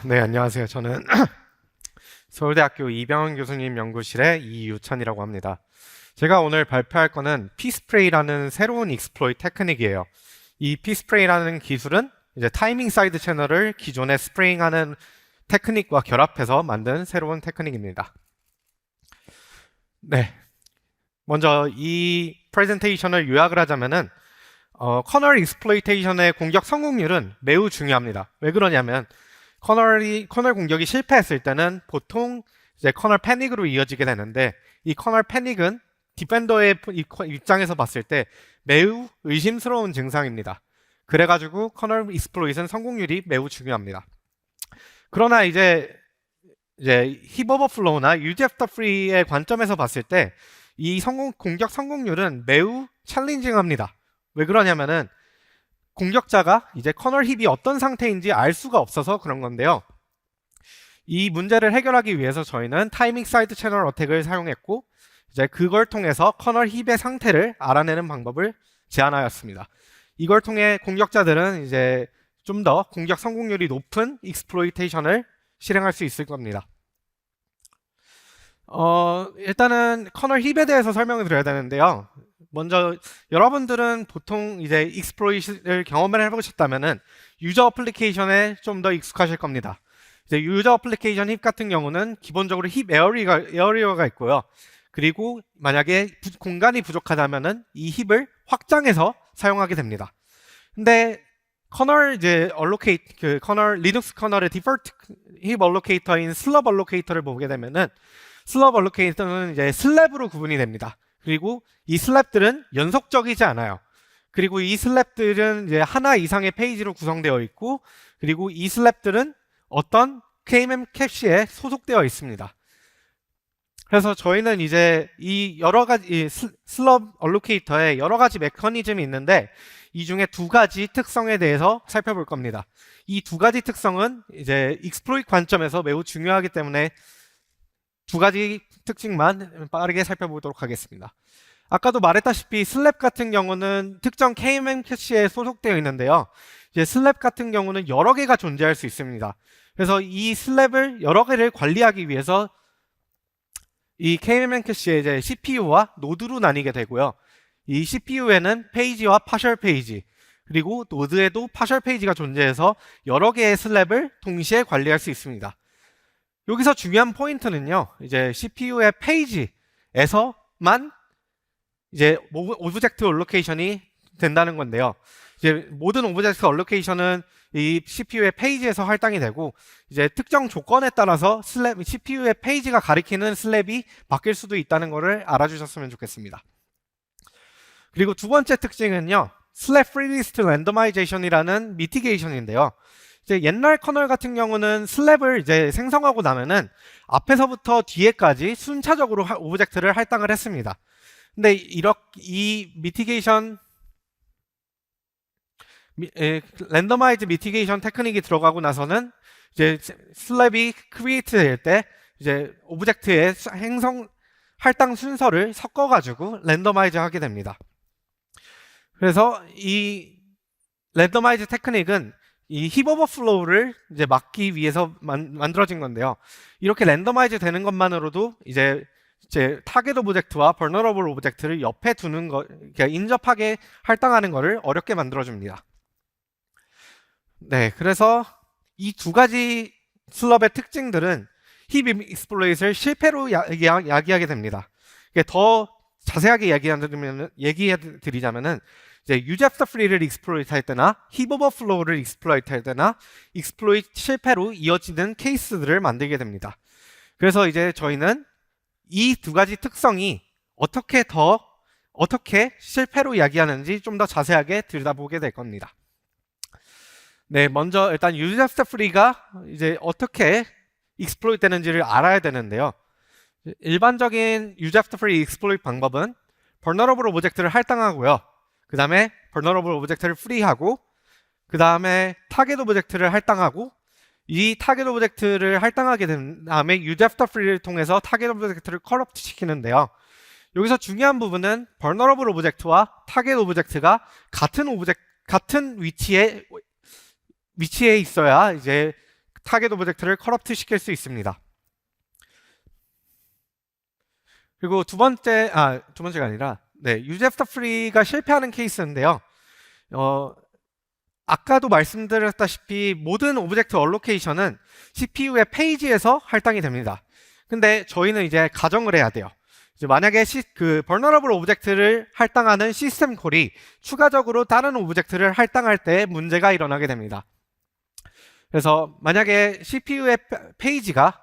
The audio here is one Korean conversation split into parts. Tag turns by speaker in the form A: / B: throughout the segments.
A: 네, 안녕하세요. 저는 서울대학교 이병헌 교수님 연구실의 이유찬이라고 합니다. 제가 오늘 발표할 거는 피스프레이라는 새로운 익스플로이트 테크닉이에요. 이 피스프레이라는 기술은 이제 타이밍 사이드 채널을 기존의 스프레잉하는 테크닉과 결합해서 만든 새로운 테크닉입니다. 네, 먼저 이 프레젠테이션을 요약을 하자면은 커널 익스플로이테이션의 공격 성공률은 매우 중요합니다. 왜 그러냐면 커널 공격이 실패했을 때는 보통 이제 커널 패닉으로 이어지게 되는데 이 커널 패닉은 디펜더의 입장에서 봤을 때 매우 의심스러운 증상입니다. 그래가지고 커널 익스플로이트는 성공률이 매우 중요합니다. 그러나 이제 힙 오버플로우나 유지 애프터 프리의 관점에서 봤을 때 이 공격 성공률은 매우 챌린징합니다. 왜 그러냐면은 공격자가 이제 커널 힙이 어떤 상태인지 알 수가 없어서 그런 건데요. 이 문제를 해결하기 위해서 저희는 타이밍 사이드 채널 어택을 사용했고 이제 그걸 통해서 커널 힙의 상태를 알아내는 방법을 제안하였습니다. 이걸 통해 공격자들은 이제 좀 더 공격 성공률이 높은 익스플로이테이션을 실행할 수 있을 겁니다. 일단은 커널 힙에 대해서 설명을 드려야 되는데요. 먼저 여러분들은 보통 이제 익스플로이트를 경험을 해보셨다면은 유저 어플리케이션에 좀 더 익숙하실 겁니다. 이제 유저 어플리케이션 힙 같은 경우는 기본적으로 힙 에어리어가 있고요. 그리고 만약에 공간이 부족하다면은 이 힙을 확장해서 사용하게 됩니다. 근데 커널 이제 커널 리눅스 커널의 디폴트 힙 얼로케이터인 슬럽 얼로케이터를 보게 되면은 슬럽 얼로케이터는 이제 슬랩으로 구분이 됩니다. 그리고 이 슬랩들은 연속적이지 않아요. 그리고 이 슬랩들은 이제 하나 이상의 페이지로 구성되어 있고, 그리고 이 슬랩들은 어떤 KMM 캡시에 소속되어 있습니다. 그래서 저희는 이제 이 여러 가지 슬럽 얼로케이터에 여러 가지 메커니즘이 있는데 이 중에 두 가지 특성에 대해서 살펴볼 겁니다. 이 두 가지 특성은 이제 익스플로이트 관점에서 매우 중요하기 때문에 두 가지 특징만 빠르게 살펴보도록 하겠습니다. 아까도 말했다시피 슬랩 같은 경우는 특정 KMM 캐시에 소속되어 있는데요. 이제 슬랩 같은 경우는 여러 개가 존재할 수 있습니다. 그래서 이 슬랩을 여러 개를 관리하기 위해서 이 KMM 캐시의 이제 CPU와 노드로 나뉘게 되고요. 이 CPU에는 페이지와 파셜 페이지, 그리고 노드에도 파셜 페이지가 존재해서 여러 개의 슬랩을 동시에 관리할 수 있습니다. 여기서 중요한 포인트는요, 이제 CPU의 페이지에서만 이제 오브젝트 얼로케이션이 된다는 건데요. 이제 모든 오브젝트 얼로케이션은 이 CPU의 페이지에서 할당이 되고, 이제 특정 조건에 따라서 CPU의 페이지가 가리키는 슬랩이 바뀔 수도 있다는 것을 알아주셨으면 좋겠습니다. 그리고 두 번째 특징은요, 슬랩 프리리스트 랜더마이제이션이라는 미티게이션인데요. 이제 옛날 커널 같은 경우는 슬랩을 이제 생성하고 나면은 앞에서부터 뒤에까지 순차적으로 오브젝트를 할당을 했습니다. 근데 이 미티게이션 랜더마이즈 미티게이션 테크닉이 들어가고 나서는 이제 슬랩이 크리에이트 될 때 이제 오브젝트의 할당 순서를 섞어가지고 랜더마이즈 하게 됩니다. 그래서 이 랜더마이즈 테크닉은 이 힙 오버플로우를 이제 막기 위해서 만들어진 건데요. 이렇게 랜더마이즈 되는 것만으로도 이제 타겟 오브젝트와 벌너러블 오브젝트를 옆에 두는 거, 인접하게 할당하는 것을 어렵게 만들어줍니다. 네, 그래서 이 두 가지 슬럽의 특징들은 힙 익스플로이트를 실패로 야기하게 됩니다. 더 자세하게 얘기해드리자면은 이제 유지 애프터 프리를 익스플로이트 할 때나 힙 오버플로우를 익스플로이트 할 때나 익스플로이트 실패로 이어지는 케이스들을 만들게 됩니다. 그래서 이제 저희는 이 두 가지 특성이 어떻게 실패로 야기하는지 좀 더 자세하게 들여다보게 될 겁니다. 네, 먼저 일단 유지 애프터 프리가 이제 어떻게 익스플로이트 되는지를 알아야 되는데요. 일반적인 유지 애프터 프리 익스플로이트 방법은 vulnerable 오브젝트를 할당하고요. 그 다음에 vulnerable 오브젝트를 프리하고, 그 다음에 타겟 오브젝트를 할당하고, 이 타겟 오브젝트를 할당하게 된 다음에 유지 애프터 프리를 통해서 타겟 오브젝트를 커럽트 시키는데요. 여기서 중요한 부분은 vulnerable 오브젝트와 타겟 오브젝트가 같은 위치에 있어야 이제 타겟 오브젝트를 커럽트 시킬 수 있습니다. 그리고 두 번째가 아니라, use after free가 실패하는 케이스인데요. 아까도 말씀드렸다시피 모든 오브젝트 얼로케이션은 CPU의 페이지에서 할당이 됩니다. 근데 저희는 이제 가정을 해야 돼요. 이제 만약에 vulnerable 오브젝트를 할당하는 시스템 콜이 추가적으로 다른 오브젝트를 할당할 때 문제가 일어나게 됩니다. 그래서 만약에 CPU의 페이지가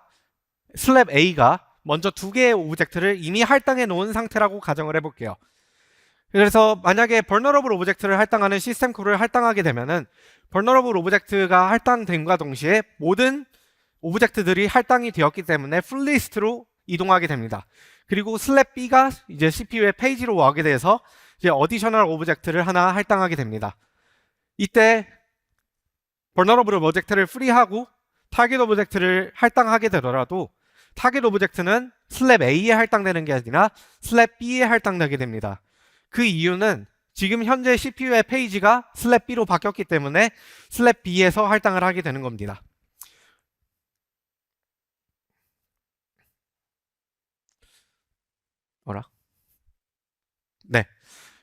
A: /A가 먼저 두 개의 오브젝트를 이미 할당해 놓은 상태라고 가정을 해볼게요. 그래서 만약에 vulnerable 오브젝트를 할당하는 시스템 콜을 할당하게 되면은 vulnerable 오브젝트가 할당됨과 동시에 모든 오브젝트들이 할당이 되었기 때문에 풀리스트로 이동하게 됩니다. 그리고 /B가 이제 CPU의 페이지로 오게 돼서 이제 어디셔널 오브젝트를 하나 할당하게 됩니다. 이때 vulnerable 오브젝트를 프리하고 타겟 오브젝트를 할당하게 되더라도 타겟 오브젝트는 /A에 할당되는 게 아니라 /B에 할당되게 됩니다. 그 이유는 지금 현재 CPU의 페이지가 /B로 바뀌었기 때문에 /B에서 할당을 하게 되는 겁니다. 네.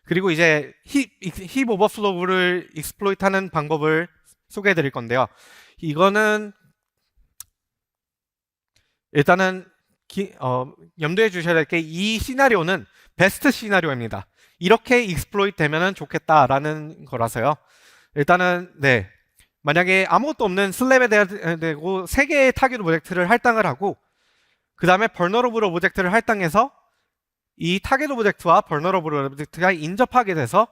A: 그리고 이제 힙 오버플로우를 익스플로이트하는 방법을 소개해 드릴 건데요. 이거는 일단은 염두에 주셔야 될 게 이 시나리오는 베스트 시나리오입니다. 이렇게 익스플로이트 되면 좋겠다라는 거라서요. 일단은 만약에 아무것도 없는 슬랩에 대고 3개의 타겟 오브젝트를 할당을 하고 그 다음에 vulnerable 오브젝트를 할당해서 이 타겟 오브젝트와 vulnerable 오브젝트가 인접하게 돼서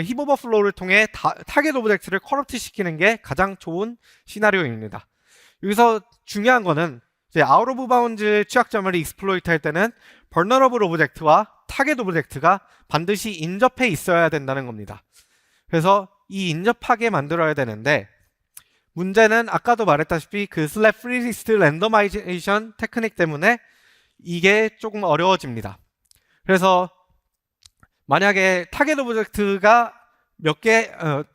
A: 힙 오버플로우를 통해 타겟 오브젝트를 커럽트 시키는 게 가장 좋은 시나리오입니다. 여기서 중요한 거는 이제 아웃 오브 바운드 취약점을 익스플로이트 할 때는 vulnerable 오브젝트와 타겟 오브젝트가 반드시 인접해 있어야 된다는 겁니다. 그래서 이 인접하게 만들어야 되는데 문제는 아까도 말했다시피 그 슬랩 프리리스트 랜더마이제이션 테크닉 때문에 이게 조금 어려워집니다. 그래서 만약에 타겟 오브젝트가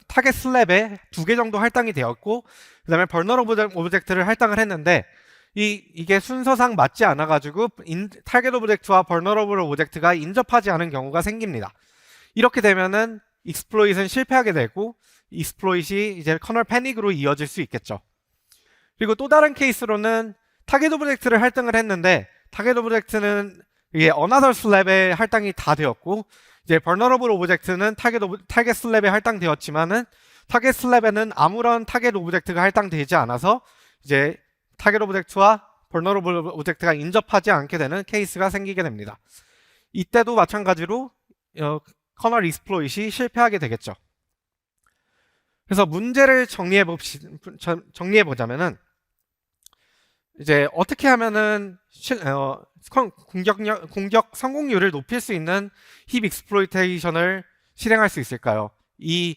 A: 타겟 슬랩에 2개 정도 할당이 되었고 그 다음에 vulnerable 오브젝트를 할당을 했는데 이게 순서상 맞지 않아 가지고 타겟 오브젝트와 vulnerable 오브젝트가 인접하지 않은 경우가 생깁니다. 이렇게 되면은 익스플로잇은 실패하게 되고 익스플로잇이 이제 커널 패닉으로 이어질 수 있겠죠. 그리고 또 다른 케이스로는 타겟 오브젝트를 할당을 했는데 타겟 오브젝트는 이게 another slab에 할당이 다 되었고 이제 vulnerable 오브젝트는 타겟 슬랩에 할당되었지만은 타겟 슬랩에는 아무런 타겟 오브젝트가 할당되지 않아서 이제 타겟 오브젝트와 vulnerable 오브젝트가 인접하지 않게 되는 케이스가 생기게 됩니다. 이때도 마찬가지로 커널 익스플로잇이 실패하게 되겠죠. 그래서 문제를 정리해 보자면은 이제 어떻게 하면은 공격 성공률을 높일 수 있는 힙 익스플로이테이션을 실행할 수 있을까요? 이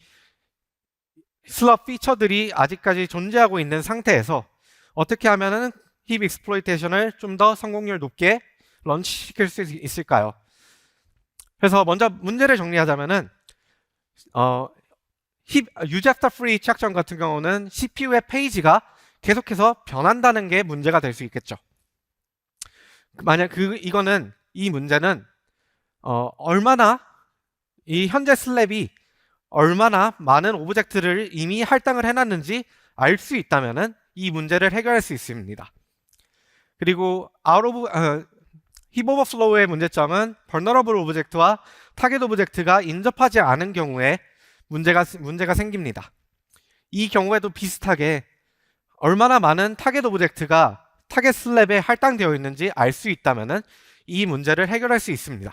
A: 슬럽 피처들이 아직까지 존재하고 있는 상태에서 어떻게 하면은 힙 익스플로이테이션을 좀 더 성공률 높게 런치시킬 수 있을까요? 그래서 먼저 문제를 정리하자면은 use after free 취약점 같은 경우는 CPU의 페이지가 계속해서 변한다는 게 문제가 될 수 있겠죠. 만약 이 문제는 얼마나 이 현재 슬랩이 얼마나 많은 오브젝트를 이미 할당을 해놨는지 알 수 있다면은 이 문제를 해결할 수 있습니다. 그리고 힙 오버플로우의 문제점은 vulnerable 오브젝트와 타겟 오브젝트가 인접하지 않은 경우에 문제가 생깁니다. 이 경우에도 비슷하게 얼마나 많은 타겟 오브젝트가 타겟 슬랩에 할당되어 있는지 알 수 있다면은 이 문제를 해결할 수 있습니다.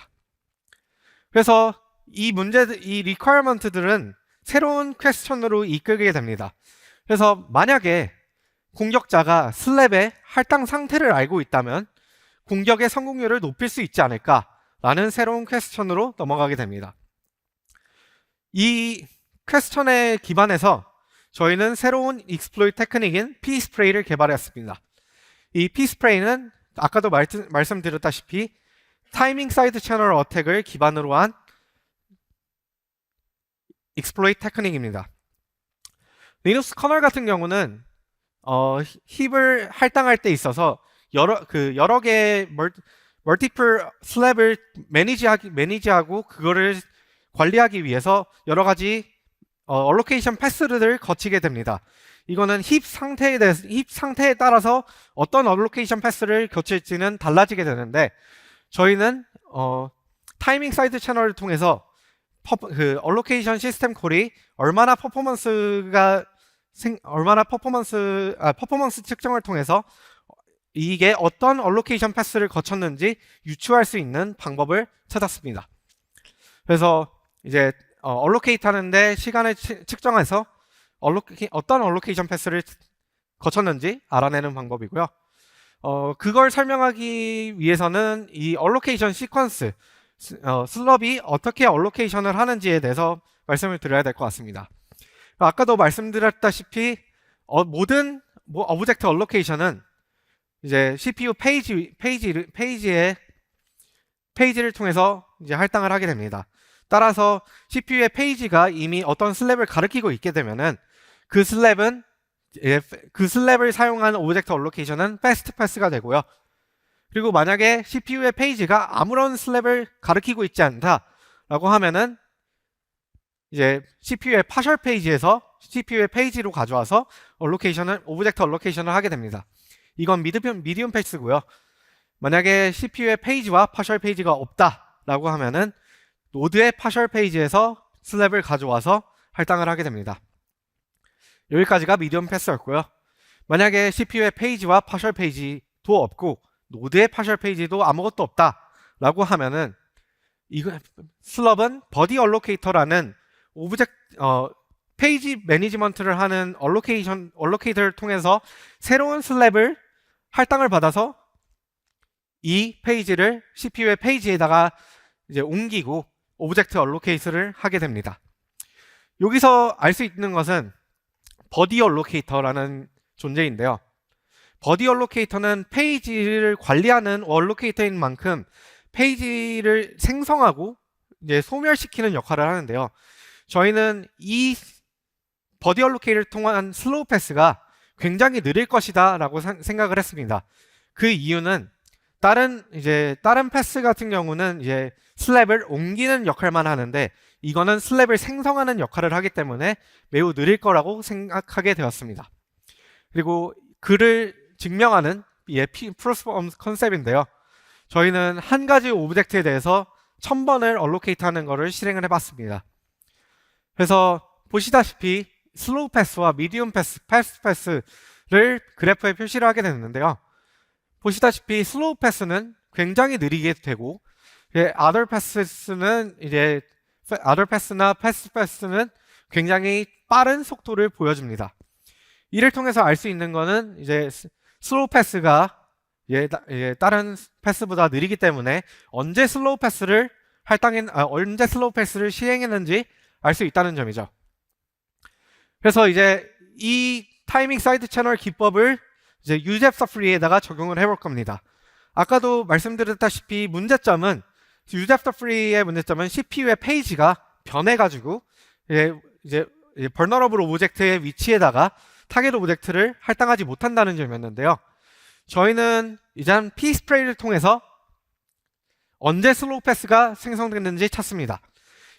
A: 그래서 이 리퀘어먼트들은 새로운 퀘스천으로 이끌게 됩니다. 그래서 만약에 공격자가 슬랩의 할당 상태를 알고 있다면 공격의 성공률을 높일 수 있지 않을까라는 새로운 퀘스천으로 넘어가게 됩니다. 이 퀘스천에 기반해서 저희는 새로운 익스플로이트 테크닉인 pSpray를 개발했습니다. 이 pSpray는 아까도 말씀드렸다시피 타이밍 사이드 채널 어택을 기반으로 한 익스플로이트 테크닉입니다. 리눅스 커널 같은 경우는 힙을 할당할 때 있어서 여러 개의 멀티플 슬랩을 매니지하고 그거를 관리하기 위해서 여러 가지 얼로케이션 패스를 거치게 됩니다. 이거는 힙 상태에 따라서 어떤 얼로케이션 패스를 거칠지는 달라지게 되는데, 저희는 타이밍 사이드 채널을 통해서 얼로케이션 시스템 콜이 퍼포먼스 측정을 통해서 이게 어떤 얼로케이션 패스를 거쳤는지 유추할 수 있는 방법을 찾았습니다. 그래서 이제 얼로케이트 하는데 시간을 측정해서 어떤 얼로케이션 패스를 거쳤는지 알아내는 방법이고요. 그걸 설명하기 위해서는 이 얼로케이션 시퀀스, 슬럽이 어떻게 얼로케이션을 하는지에 대해서 말씀을 드려야 될 것 같습니다. 아까도 말씀드렸다시피 모든 오브젝트 얼로케이션은 이제 CPU 페이지를 통해서 이제 할당을 하게 됩니다. 따라서 CPU의 페이지가 이미 어떤 슬랩을 가리키고 있게 되면은 그 슬랩을 사용한 오브젝트 얼로케이션은 패스트 패스가 되고요. 그리고 만약에 CPU의 페이지가 아무런 슬랩을 가리키고 있지 않다라고 하면은 이제 CPU의 파셜 페이지에서 CPU의 페이지로 가져와서 오브젝트 얼로케이션을 하게 됩니다. 이건 미디움 패스고요. 만약에 CPU의 페이지와 파셜 페이지가 없다라고 하면은 노드의 파셜 페이지에서 슬랩을 가져와서 할당을 하게 됩니다. 여기까지가 미디움 패스였고요. 만약에 CPU의 페이지와 파셜 페이지도 없고 노드의 파셜 페이지도 아무것도 없다라고 하면은 슬럽은 버디 얼로케이터라는 페이지 매니지먼트를 하는 얼로케이터를 통해서 새로운 슬랩을 할당을 받아서 이 페이지를 CPU의 페이지에다가 이제 옮기고 오브젝트 얼로케이트를 하게 됩니다. 여기서 알 수 있는 것은 버디 얼로케이터라는 존재인데요. 버디 얼로케이터는 페이지를 관리하는 얼로케이터인 만큼 페이지를 생성하고 이제 소멸시키는 역할을 하는데요. 저희는 이 버디 얼로케이터를 통한 슬로우 패스가 굉장히 느릴 것이다 라고 생각을 했습니다. 그 이유는 다른 패스 같은 경우는 이제 슬랩을 옮기는 역할만 하는데 이거는 슬랩을 생성하는 역할을 하기 때문에 매우 느릴 거라고 생각하게 되었습니다. 그리고 그를 증명하는 프로스폼 컨셉인데요. 저희는 한 가지 오브젝트에 대해서 1000번을 얼로케이트 하는 것을 실행을 해봤습니다. 그래서 보시다시피 슬로우 패스와 미디움 패스, 패스트 패스를 그래프에 표시를 하게 되는데요. 보시다시피 슬로우 패스는 굉장히 느리게 되고 other 패스나 패스트 패스는 굉장히 빠른 속도를 보여줍니다. 이를 통해서 알 수 있는 거는 이제 슬로우 패스가 다른 패스보다 느리기 때문에 언제 슬로우 패스를 시행했는지 알 수 있다는 점이죠. 그래서 이제 이 타이밍 사이드 채널 기법을 이제 UZEP-Free에다가 적용을 해볼 겁니다. 아까도 말씀드렸다시피 UZEP-Free의 문제점은 CPU의 페이지가 변해가지고 이제 vulnerable 오브젝트의 위치에다가 타겟 오브젝트를 할당하지 못한다는 점이었는데요. 저희는 이제 pSpray를 통해서 언제 슬로우 패스가 생성됐는지 찾습니다.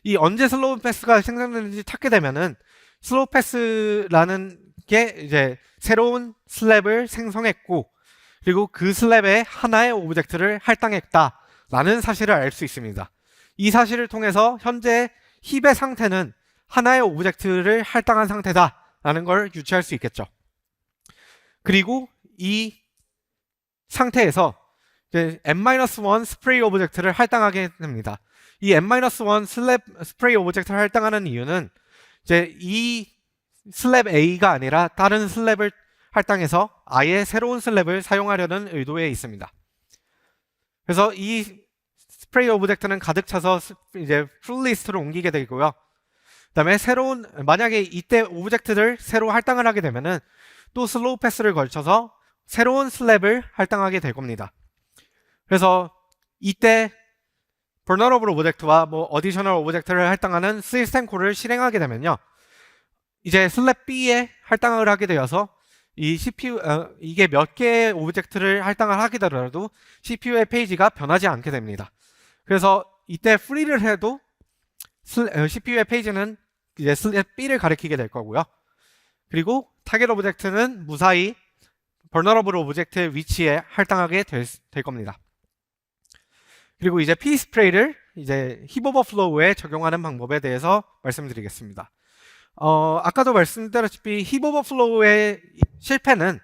A: 이 언제 슬로우 패스가 생성됐는지 찾게 되면은 슬로우 패스라는 게 이제 새로운 슬랩을 생성했고 그리고 그 슬랩에 하나의 오브젝트를 할당했다라는 사실을 알 수 있습니다. 이 사실을 통해서 현재 힙의 상태는 하나의 오브젝트를 할당한 상태다라는 걸 유추할 수 있겠죠. 그리고 이 상태에서 이제 n-1 스프레이 오브젝트를 할당하게 됩니다. 이 n-1 슬랩 스프레이 오브젝트를 할당하는 이유는 이제 이 슬랩 A가 아니라 다른 슬랩을 할당해서 아예 새로운 슬랩을 사용하려는 의도에 있습니다. 그래서 이 스프레이 오브젝트는 가득 차서 이제 풀 리스트로 옮기게 되고요. 그다음에 만약에 이때 오브젝트를 새로 할당을 하게 되면은 또 슬로우 패스를 걸쳐서 새로운 슬랩을 할당하게 될 겁니다. 그래서 이때 vulnerable 오브젝트와 additional 오브젝트를 할당하는 시스템 콜을 실행하게 되면요. 이제 슬랩 B에 할당을 하게 되어서 이 CPU 이게 몇 개의 오브젝트를 할당을 하더라도 CPU의 페이지가 변하지 않게 됩니다. 그래서 이때 free를 해도 CPU의 페이지는 이제 슬랩 B를 가리키게 될 거고요. 그리고 타겟 오브젝트는 무사히 vulnerable 오브젝트의 위치에 할당하게 될 겁니다. 그리고 이제 pspray를 이제 힙 오버플로우에 적용하는 방법에 대해서 말씀드리겠습니다. 아까도 말씀드렸다시피 힙 오버플로우의 실패는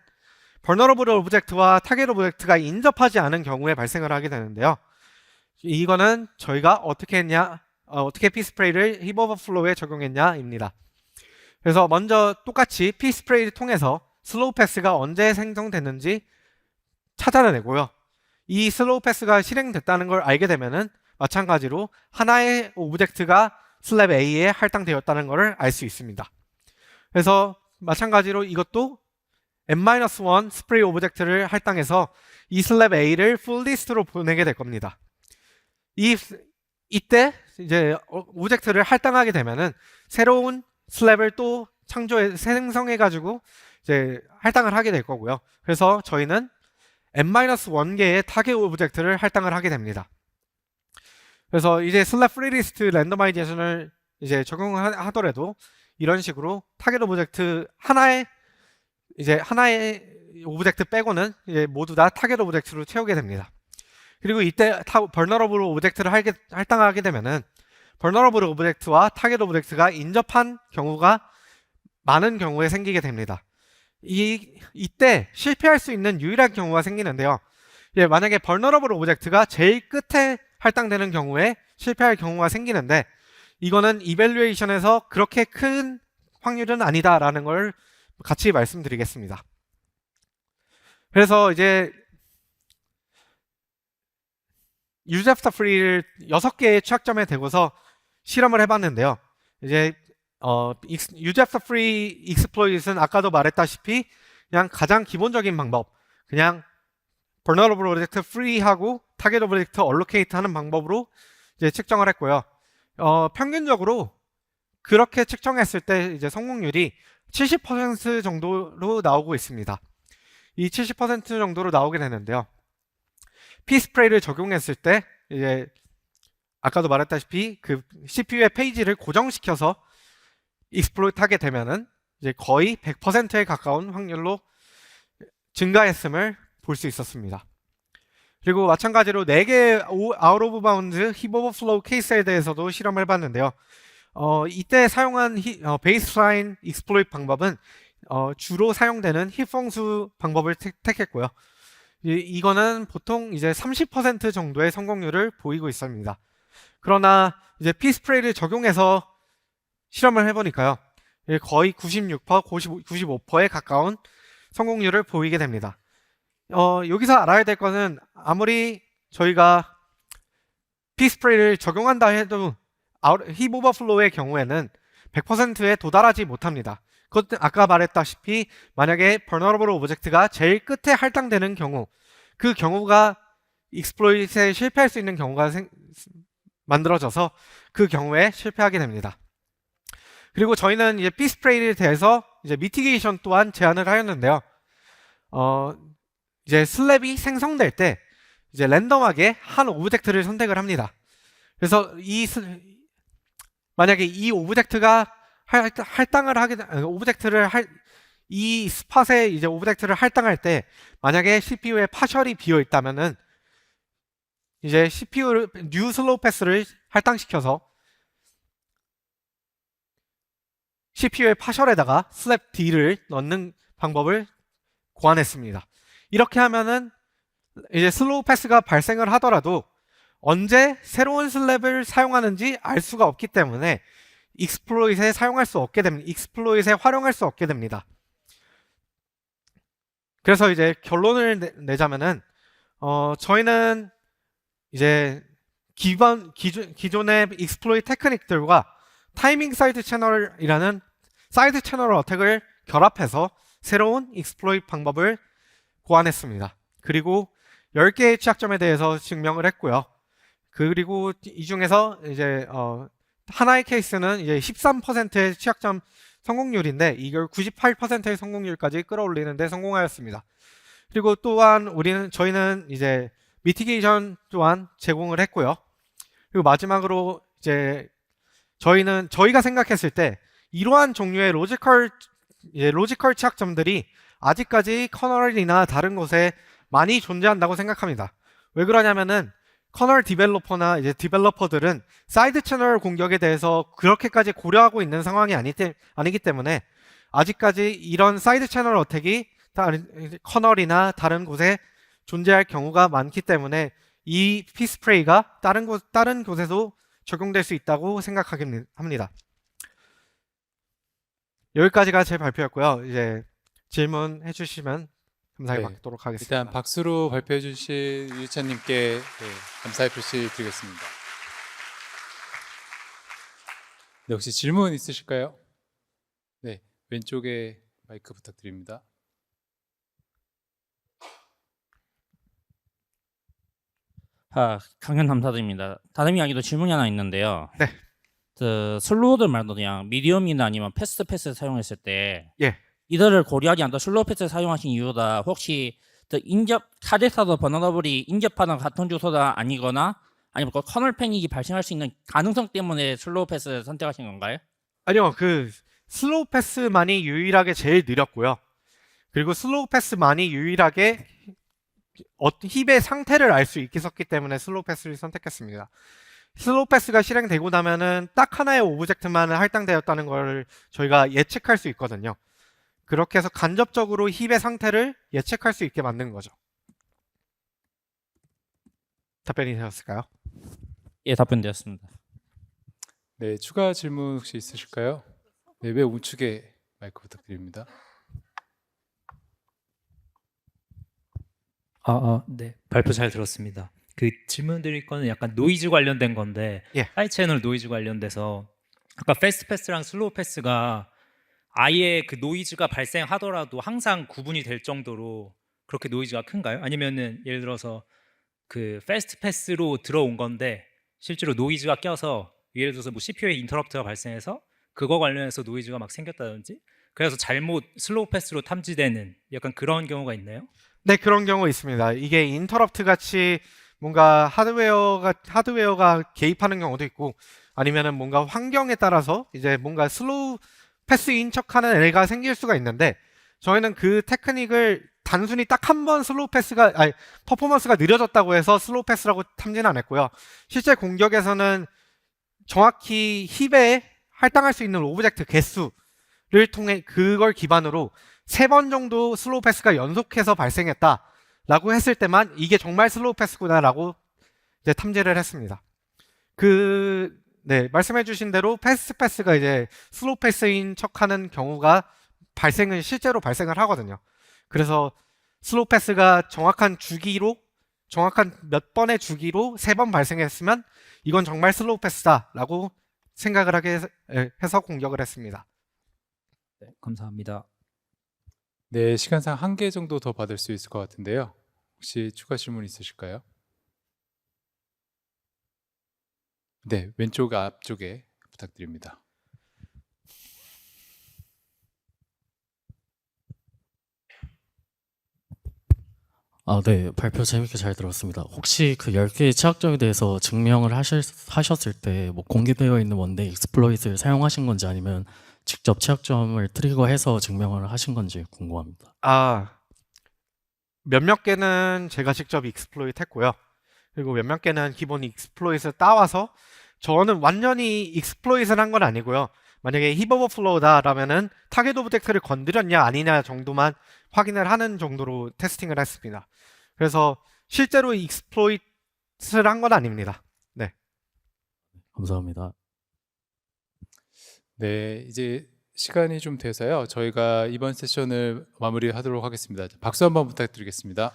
A: vulnerable 오브젝트와 타겟 오브젝트가 인접하지 않은 경우에 발생을 하게 되는데요. 이거는 저희가 어떻게 했냐, 어떻게 pspray를 힙 오버플로우에 적용했냐입니다. 그래서 먼저 똑같이 pspray를 통해서 슬로우 패스가 언제 생성됐는지 찾아내고요. 이 슬로우 패스가 실행됐다는 걸 알게 되면은 마찬가지로 하나의 오브젝트가 슬랩 A에 할당되었다는 것을 알 수 있습니다. 그래서 마찬가지로 이것도 n-1 스프레이 오브젝트를 할당해서 이 슬랩 A를 풀 리스트로 보내게 될 겁니다. 이때 이제 오브젝트를 할당하게 되면은 새로운 슬랩을 또 생성해 가지고 이제 할당을 하게 될 거고요. 그래서 저희는 n-1개의 타겟 오브젝트를 할당을 하게 됩니다. 그래서 이제 슬랩 프리 리스트 랜더마이제이션을 이제 적용하더라도 이런 식으로 타겟 오브젝트 하나의 오브젝트 빼고는 이제 모두 다 타겟 오브젝트로 채우게 됩니다. 그리고 이때 vulnerable 오브젝트를 할당하게 되면은 vulnerable 오브젝트와 타겟 오브젝트가 인접한 경우가 많은 경우에 생기게 됩니다. 이때 실패할 수 있는 유일한 경우가 생기는데요. 만약에 vulnerable 오브젝트가 제일 끝에 할당되는 경우에 실패할 경우가 생기는데 이거는 이밸류에이션에서 그렇게 큰 확률은 아니다라는 걸 같이 말씀드리겠습니다. 그래서 이제 use after free를 6개의 취약점에 대고서 실험을 해봤는데요. 이제 use after free exploit은 아까도 말했다시피 그냥 가장 기본적인 방법, 그냥 vulnerable 오브젝트 free하고 타겟 오브젝트 allocate 하는 방법으로 이제 측정을 했고요. 평균적으로 그렇게 측정했을 때 이제 성공률이 70% 정도로 나오고 있습니다. 이 70% 정도로 나오게 되는데요. pspray를 적용했을 때 이제 아까도 말했다시피 그 CPU의 페이지를 고정시켜서 exploit 하게 되면은 이제 거의 100%에 가까운 확률로 증가했음을 볼 수 있었습니다. 그리고 마찬가지로 4개의 out of bounds heap overflow 케이스에 대해서도 실험을 해봤는데요. 이때 사용한 베이스라인 exploit 방법은 주로 사용되는 힙 홍수 방법을 택했고요. 이거는 보통 이제 30% 정도의 성공률을 보이고 있습니다. 그러나 이제 pspray를 적용해서 실험을 해보니까요. 거의 96%, 95%에 가까운 성공률을 보이게 됩니다. 여기서 알아야 될 것은 아무리 저희가 pspray를 적용한다 해도 힙 오버플로우의 경우에는 100%에 도달하지 못합니다. 그것은 아까 말했다시피 만약에 vulnerable 오브젝트가 제일 끝에 할당되는 경우, 그 경우가 exploit에 실패할 수 있는 경우가 만들어져서 그 경우에 실패하게 됩니다. 그리고 저희는 이제 pspray에 대해서 이제 미티게이션 또한 제안을 하였는데요. 이제 슬랩이 생성될 때 이제 랜덤하게 한 오브젝트를 선택을 합니다. 그래서 만약에 이 오브젝트가 할당을 하게 이 스팟에 이제 오브젝트를 할당할 때 만약에 CPU에 파셜이 비어 있다면은 이제 CPU new slow pass를 할당시켜서 CPU의 파셜에다가 슬랩 D를 넣는 방법을 고안했습니다. 이렇게 하면은 이제 슬로우 패스가 발생을 하더라도 언제 새로운 슬랩을 사용하는지 알 수가 없기 때문에 익스플로잇에 활용할 수 없게 됩니다. 그래서 이제 결론을 내자면은 저희는 이제 기존의 익스플로잇 테크닉들과 타이밍 사이드 채널이라는 사이드 채널 어택을 결합해서 새로운 익스플로잇 방법을 고안했습니다. 그리고 10개의 취약점에 대해서 증명을 했고요. 그리고 이 중에서 이제 하나의 케이스는 이제 13%의 취약점 성공률인데 이걸 98%의 성공률까지 끌어올리는데 성공하였습니다. 그리고 또한 저희는 이제 미티게이션 또한 제공을 했고요. 그리고 마지막으로 이제 저희가 생각했을 때 이러한 종류의 로지컬 취약점들이 아직까지 커널이나 다른 곳에 많이 존재한다고 생각합니다. 왜 그러냐면은 커널 디벨로퍼나 이제 디벨로퍼들은 사이드 채널 공격에 대해서 그렇게까지 고려하고 있는 상황이 아니기 때문에 아직까지 이런 사이드 채널 어택이 커널이나 다른 곳에 존재할 경우가 많기 때문에 이 피스프레이가 다른 곳에도 적용될 수 있다고 생각합니다. 여기까지가 제 발표였고요. 이제 질문해 주시면 감사히
B: 네,
A: 받도록 하겠습니다.
B: 일단 박수로 발표해 주신 유차님께 감사의 표시 드리겠습니다. 네, 혹시 질문 있으실까요? 네, 왼쪽에 마이크 부탁드립니다.
C: 강연 감사드립니다. 다른 이야기도 질문이 하나 있는데요.
A: 네.
C: 그 슬로우들 말도 그냥 미디엄이나 아니면 패스트 패스 사용했을 때
A: 예.
C: 이들을 고려하지 않고 슬로우 패스 사용하신 이유가 혹시 타겟사도 버너러블이 인접하는 같은 주소가 아니거나 아니면 그 커널 패닉이 발생할 수 있는 가능성 때문에 슬로우 패스 선택하신 건가요?
A: 아니요, 슬로우 패스만이 유일하게 제일 느렸고요. 그리고 슬로우 패스만이 유일하게 힙의 상태를 알 수 있었기 때문에 슬로우 패스를 선택했습니다. 슬로우 패스가 실행되고 나면은 딱 하나의 오브젝트만 할당되었다는 걸 저희가 예측할 수 있거든요. 그렇게 해서 간접적으로 힙의 상태를 예측할 수 있게 만든 거죠. 답변이 되었을까요?
C: 예, 답변되었습니다.
B: 네, 추가 질문 혹시 있으실까요? 네, 왜 우측에 마이크 부탁드립니다.
D: 네. 발표 잘 들었습니다. 그 질문 드릴 거는 약간 노이즈 관련된 건데
A: 예.
D: 사이드 채널 노이즈 관련돼서 아까 패스트 패스랑 슬로우 패스가 아예 그 노이즈가 발생하더라도 항상 구분이 될 정도로 그렇게 노이즈가 큰가요? 아니면은 예를 들어서 그 패스트 패스로 들어온 건데 실제로 노이즈가 껴서 예를 들어서 뭐 CPU에 인터럽트가 발생해서 그거 관련해서 노이즈가 막 생겼다든지 그래서 잘못 슬로우 패스로 탐지되는 약간 그런 경우가 있나요?
A: 네, 그런 경우 있습니다. 이게 인터럽트 같이 뭔가 하드웨어가 개입하는 경우도 있고 아니면은 뭔가 환경에 따라서 이제 뭔가 슬로우 패스인 척하는 애가 생길 수가 있는데 저희는 그 테크닉을 단순히 딱 한 번 퍼포먼스가 느려졌다고 해서 슬로우 패스라고 탐지는 안 했고요. 실제 공격에서는 정확히 힙에 할당할 수 있는 오브젝트 개수를 통해 그걸 기반으로 3번 정도 슬로우 패스가 연속해서 발생했다라고 했을 때만 이게 정말 슬로우 패스구나라고 이제 탐지를 했습니다. 말씀해주신 대로 패스트 패스가 이제 슬로우 패스인 척하는 경우가 실제로 발생을 하거든요. 그래서 슬로우 패스가 정확한 몇 번의 주기로 3번 발생했으면 이건 정말 슬로우 패스다라고 생각을 하게 해서 공격을 했습니다.
D: 네, 감사합니다.
B: 네, 시간상 1개 정도 더 받을 수 있을 것 같은데요. 혹시 추가 질문 있으실까요? 네, 왼쪽 앞쪽에 부탁드립니다.
E: 네. 발표 재밌게 잘 들었습니다. 혹시 그 10개의 취약점에 대해서 증명을 하셨을 때 뭐 공개되어 있는 원데이 익스플로잇을 사용하신 건지 아니면 직접 취약점을 트리거해서 증명을 하신 건지 궁금합니다.
A: 몇몇 개는 제가 직접 익스플로이트 했고요. 그리고 몇몇 개는 기본 익스플로이트를 따와서 저는 완전히 익스플로이트를 한 건 아니고요. 만약에 힙 오버플로우다라면은 타겟 오브젝트를 건드렸냐 아니냐 정도만 확인을 하는 정도로 테스팅을 했습니다. 그래서 실제로 익스플로이트를 한 건 아닙니다. 네.
E: 감사합니다.
B: 네, 이제 시간이 좀 돼서요. 저희가 이번 세션을 마무리하도록 하겠습니다. 박수 한번 부탁드리겠습니다.